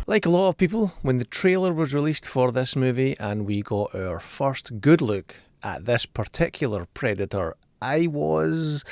Like a lot of people, when the trailer was released for this movie and we got our first good look at this particular predator, I was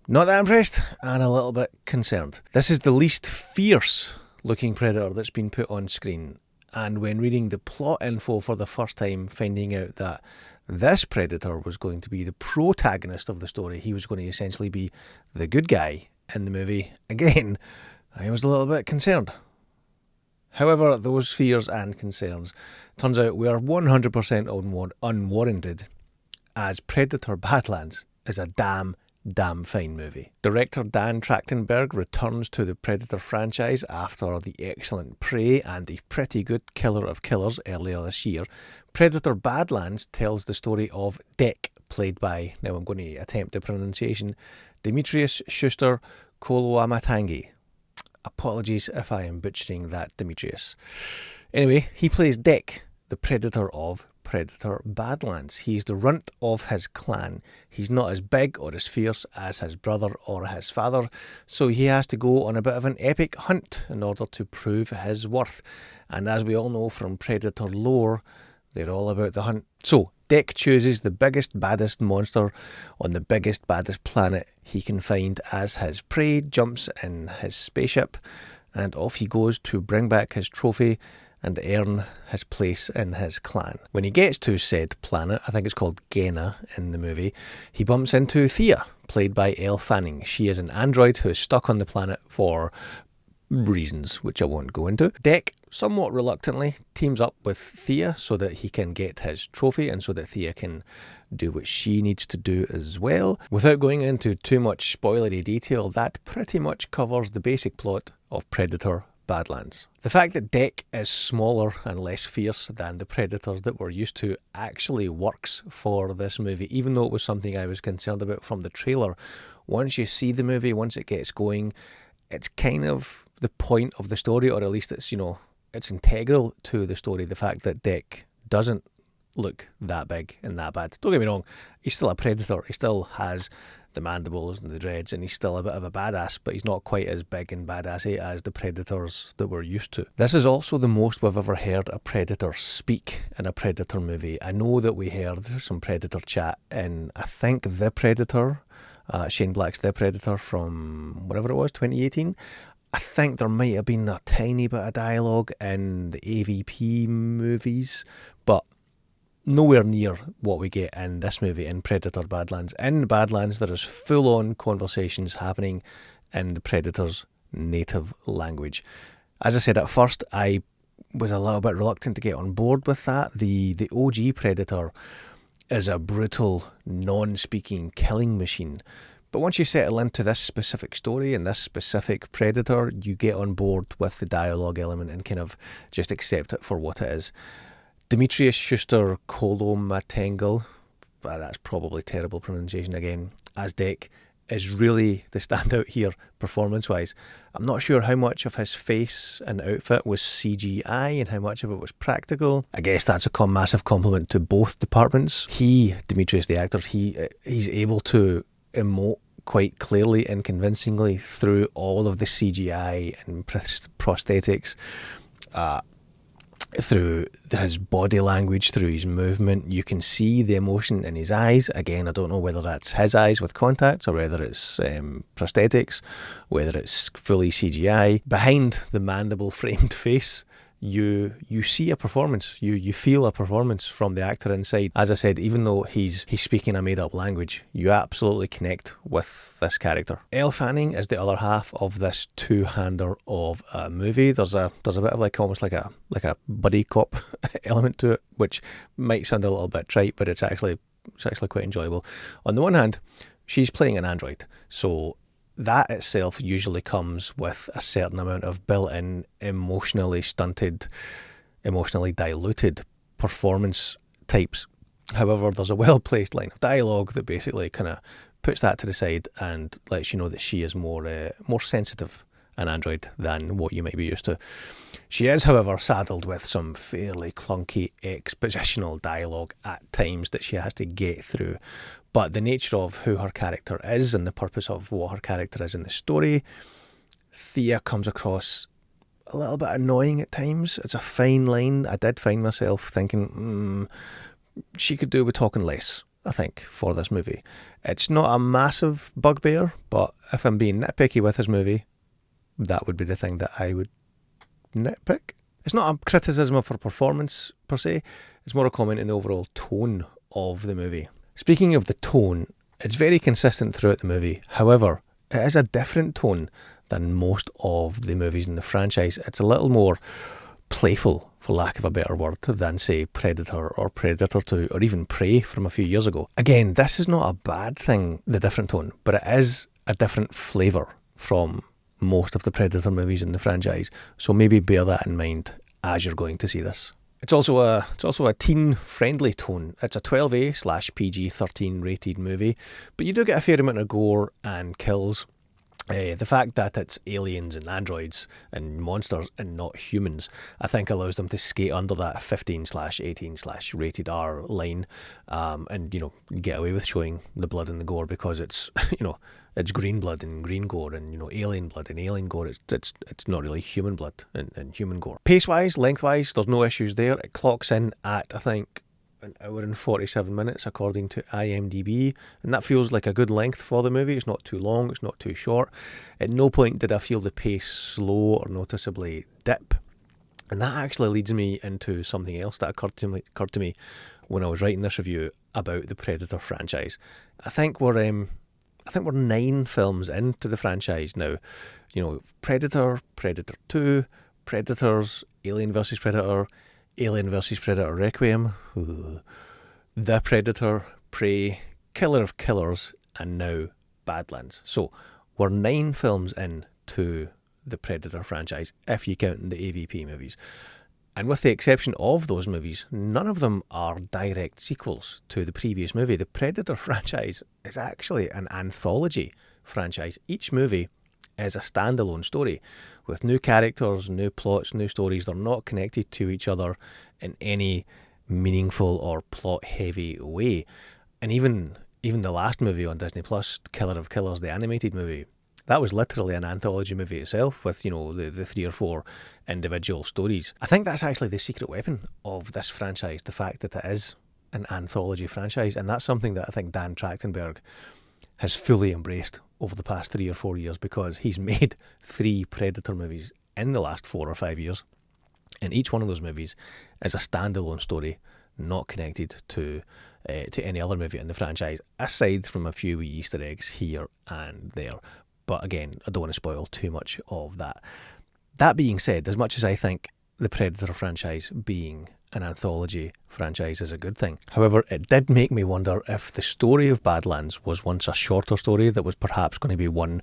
not that impressed and a little bit concerned. This is the least fierce looking predator that's been put on screen, and when reading the plot info for the first time, finding out that this predator was going to be the protagonist of the story, he was going to essentially be the good guy in the movie, again, I was a little bit concerned. However, those fears and concerns, turns out, were 100% unwarranted, as Predator Badlands is a damn fine movie. Director Dan Trachtenberg returns to the Predator franchise after the excellent Prey and the pretty good Killer of Killers earlier this year. Predator Badlands tells the story of Dick, played by, now I'm going to attempt the pronunciation, Dimitrius Schuster-Koloamatangi. Apologies if I am butchering that, Dimitrius. Anyway, he plays Dick, the predator of Predator Badlands. He's the runt of his clan. He's not as big or as fierce as his brother or his father, so he has to go on a bit of an epic hunt in order to prove his worth. And as we all know from Predator lore, they're all about the hunt. So, Dick chooses the biggest, baddest monster on the biggest, baddest planet he can find as his prey, jumps in his spaceship, and off he goes to bring back his trophy and earn his place in his clan. When he gets to said planet, I think it's called Gena in the movie, he bumps into Thea, played by Elle Fanning. She is an android who is stuck on the planet for reasons which I won't go into. Dick, somewhat reluctantly, teams up with Thea so that he can get his trophy and so that Thea can do what she needs to do as well. Without going into too much spoilery detail, that pretty much covers the basic plot of Predator Badlands. The fact that Dick is smaller and less fierce than the predators that we're used to actually works for this movie, even though it was something I was concerned about from the trailer. Once you see the movie, once it gets going, it's kind of the point of the story, or at least it's, it's integral to the story, the fact that Dick doesn't look that big and that bad. Don't get me wrong, he's still a predator, he still has the mandibles and the dreads, and he's still a bit of a badass, but he's not quite as big and badassy as the predators that we're used to. This is also the most we've ever heard a predator speak in a Predator movie. I know that we heard some Predator chat in, I think, The Predator, Shane Black's The Predator from whatever it was, 2018. I think there might have been a tiny bit of dialogue in the AVP movies, but nowhere near what we get in this movie, in Predator Badlands. In Badlands, there is full-on conversations happening in the Predator's native language. As I said at first, I was a little bit reluctant to get on board with that. The OG Predator is a brutal, non-speaking killing machine. But once you settle into this specific story and this specific predator, you get on board with the dialogue element and kind of just accept it for what it is. Dimitrius Schuster-Koloamatangi, that's probably terrible pronunciation again, as Dick, is really the standout here performance-wise. I'm not sure how much of his face and outfit was CGI and how much of it was practical. I guess that's a massive compliment to both departments. Dimitrius the actor, he's able to emote quite clearly and convincingly through all of the CGI and prosthetics, through his body language, through his movement. You can see the emotion in his eyes. Again, I don't know whether that's his eyes with contacts or whether it's prosthetics, whether it's fully CGI. Behind the mandible framed face, you see a performance. You feel a performance from the actor inside. As I said, even though he's speaking a made-up language, you absolutely connect with this character. Elle Fanning is the other half of this two-hander of a movie. There's a bit of almost like a buddy cop element to it, which might sound a little bit trite, but it's actually quite enjoyable. On the one hand, she's playing an android, so that itself usually comes with a certain amount of built-in, emotionally stunted, emotionally diluted performance types. However, there's a well-placed line of dialogue that basically kind of puts that to the side and lets you know that she is more sensitive an android than what you might be used to. She is, however, saddled with some fairly clunky expositional dialogue at times that she has to get through. But the nature of who her character is and the purpose of what her character is in the story, Thea comes across a little bit annoying at times. It's a fine line. I did find myself thinking, she could do with talking less, I think, for this movie. It's not a massive bugbear, but if I'm being nitpicky with this movie, that would be the thing that I would nitpick. It's not a criticism of her performance per se, it's more a comment on the overall tone of the movie. Speaking of the tone, it's very consistent throughout the movie. However, it is a different tone than most of the movies in the franchise. It's a little more playful, for lack of a better word, than, say, Predator or Predator 2 or even Prey from a few years ago. Again, this is not a bad thing, the different tone, but it is a different flavour from most of the Predator movies in the franchise, so maybe bear that in mind as you're going to see this. It's also a teen-friendly tone. It's a 12A/PG-13 rated movie, but you do get a fair amount of gore and kills. The fact that it's aliens and androids and monsters and not humans, I think allows them to skate under that 15/18/rated R line, and get away with showing the blood and the gore because it's it's green blood and green gore, and alien blood and alien gore. It's not really human blood and human gore. Pace wise, length wise, there's no issues there. It clocks in at, I think, an hour and 47 minutes according to IMDb, and that feels like a good length for the movie. It's not too long, it's not too short. At no point did I feel the pace slow or noticeably dip, and that actually leads me into something else that occurred to me when I was writing this review about the Predator franchise. I think we're 9 films into the franchise now. Predator, Predator 2, Predators, Alien vs Predator, Alien vs Predator Requiem, The Predator, Prey, Killer of Killers, and now Badlands. So we're 9 films into the Predator franchise, if you count the AVP movies. And with the exception of those movies, none of them are direct sequels to the previous movie. The Predator franchise is actually an anthology franchise. Each movie is a standalone story with new characters, new plots, new stories. They're not connected to each other in any meaningful or plot-heavy way. And even the last movie on Disney Plus, Killer of Killers, the animated movie, that was literally an anthology movie itself with, the 3 or 4 individual stories. I think that's actually the secret weapon of this franchise, the fact that it is an anthology franchise, and that's something that I think Dan Trachtenberg has fully embraced over the past 3 or 4 years, because he's made 3 Predator movies in the last 4 or 5 years, and each one of those movies is a standalone story, not connected to any other movie in the franchise, aside from a few wee Easter eggs here and there. But again, I don't want to spoil too much of that. That being said, as much as I think the Predator franchise being an anthology franchise is a good thing, however, it did make me wonder if the story of Badlands was once a shorter story that was perhaps going to be one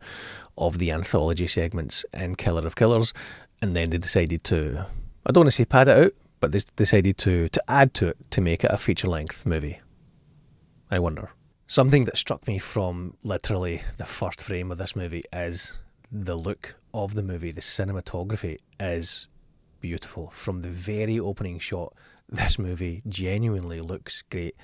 of the anthology segments in Killer of Killers, and then they decided to, I don't want to say pad it out, but they decided to add to it to make it a feature-length movie. I wonder. Something that struck me from literally the first frame of this movie is the look of the movie. The cinematography is beautiful. From the very opening shot, this movie genuinely looks great.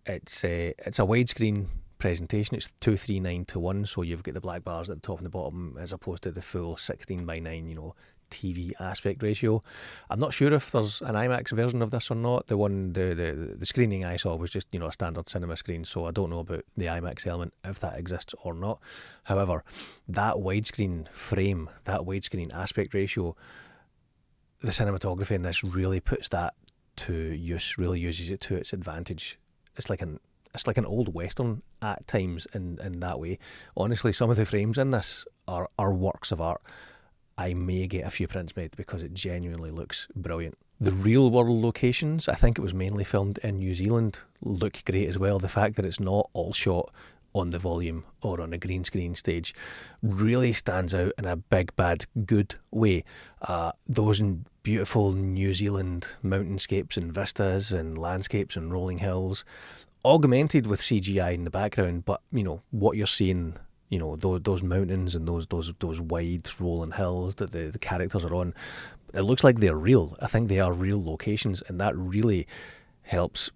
It's a widescreen presentation. It's 2:3:9:1, so you've got the black bars at the top and the bottom as opposed to the full 16:9, TV aspect ratio. I'm not sure if there's an IMAX version of this or not. The screening I saw was just a standard cinema screen, so I don't know about the IMAX element, if that exists or not. However, that widescreen frame, that widescreen aspect ratio, the cinematography in this really puts that to use, really uses it to its advantage. It's like an old Western at times in that way. Honestly, some of the frames in this are works of art. I may get a few prints made because it genuinely looks brilliant. The real world locations, I think it was mainly filmed in New Zealand, look great as well. The fact that it's not all shot on the volume or on a green screen stage really stands out in a big, bad, good way. Those beautiful New Zealand mountainscapes and vistas and landscapes and rolling hills, augmented with CGI in the background, but what you're seeing, those mountains and those wide rolling hills that the characters are on, it looks like they're real. I think they are real locations, and that really helps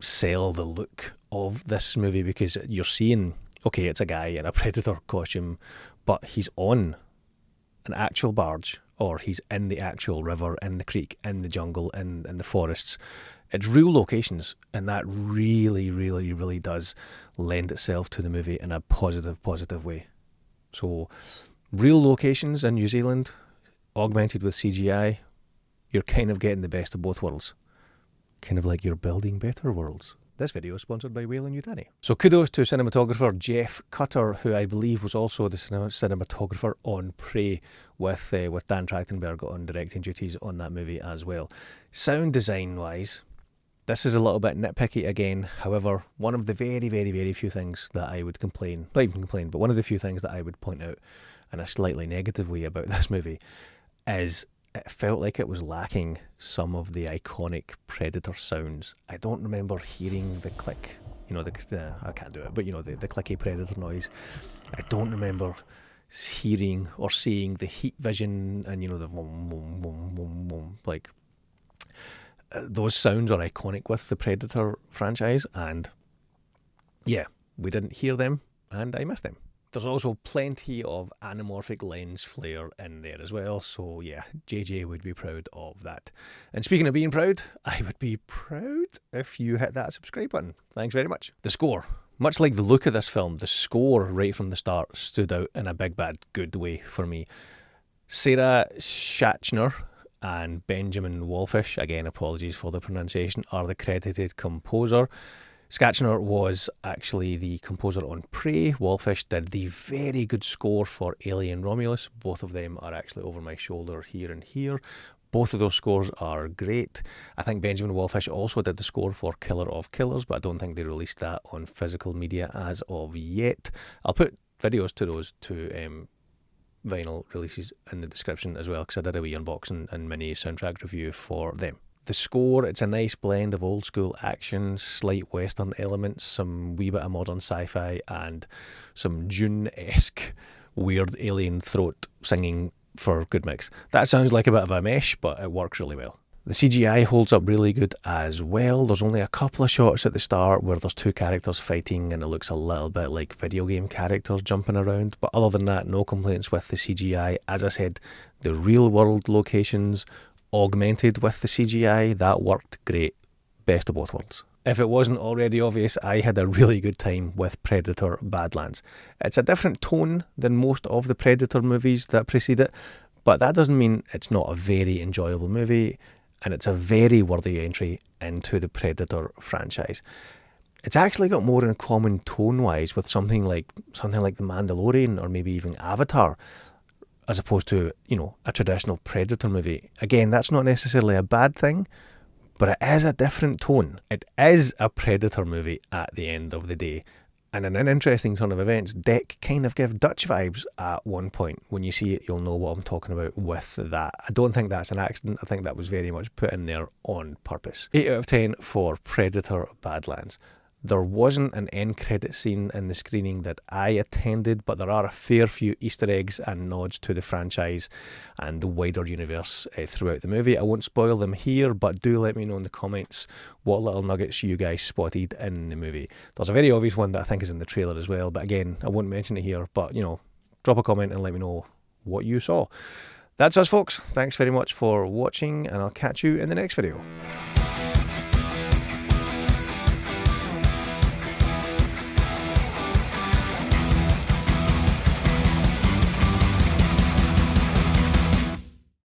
sell the look of this movie, because you're seeing, okay, it's a guy in a Predator costume, but he's on an actual barge or he's in the actual river, in the creek, in the jungle, in the forests. It's real locations, and that really, really, really does lend itself to the movie in a positive way. So, real locations in New Zealand, augmented with CGI, you're kind of getting the best of both worlds. Kind of like you're building better worlds. This video is sponsored by Weyland-Yutani. So kudos to cinematographer Jeff Cutter, who I believe was also the cinematographer on Prey, with Dan Trachtenberg on directing duties on that movie as well. Sound design wise, this is a little bit nitpicky again. However, one of the very, very, very few things that I would not even complain, but one of the few things that I would point out in a slightly negative way about this movie is it felt like it was lacking some of the iconic Predator sounds. I don't remember hearing the click, I can't do it, but the clicky Predator noise. I don't remember hearing or seeing the heat vision and the boom, boom, boom, boom, boom. Like, those sounds are iconic with the Predator franchise, and yeah, we didn't hear them, and I missed them. There's also plenty of anamorphic lens flare in there as well, so yeah, JJ would be proud of that. And speaking of being proud, I would be proud if you hit that subscribe button. Thanks very much. The score. Much like the look of this film, the score right from the start stood out in a big bad good way for me. Sarah Schachner and Benjamin Wallfish, again apologies for the pronunciation, are the credited composer. Schachner was actually the composer on Prey. Wallfish did the very good score for Alien Romulus. Both of them are actually over my shoulder here and here. Both of those scores are great. I think Benjamin Wallfish also did the score for Killer of Killers, but I don't think they released that on physical media as of yet. I'll put videos to those two vinyl releases in the description as well, because I did a wee unboxing and mini soundtrack review for them. The score, it's a nice blend of old school action, slight western elements, some wee bit of modern sci-fi, and some Dune-esque weird alien throat singing for good mix. That sounds like a bit of a mesh, but it works really well. The CGI holds up really good as well. There's only a couple of shots at the start where there's two characters fighting and it looks a little bit like video game characters jumping around. But other than that, no complaints with the CGI. As I said, the real world locations augmented with the CGI, that worked great. Best of both worlds. If it wasn't already obvious, I had a really good time with Predator Badlands. It's a different tone than most of the Predator movies that precede it, but that doesn't mean it's not a very enjoyable movie, and it's a very worthy entry into the Predator franchise. It's actually got more in common tone-wise with something like The Mandalorian or maybe even Avatar, as opposed to, a traditional Predator movie. Again, that's not necessarily a bad thing, but it is a different tone. It is a Predator movie at the end of the day. And in an interesting turn of events, Dec kind of give Dutch vibes at one point. When you see it, you'll know what I'm talking about with that. I don't think that's an accident. I think that was very much put in there on purpose. 8 out of 10 for Predator Badlands. There wasn't an end credit scene in the screening that I attended, but there are a fair few Easter eggs and nods to the franchise and the wider universe throughout the movie. I won't spoil them here, but do let me know in the comments what little nuggets you guys spotted in the movie. There's a very obvious one that I think is in the trailer as well, but again, I won't mention it here, but drop a comment and let me know what you saw. That's us, folks. Thanks very much for watching, and I'll catch you in the next video.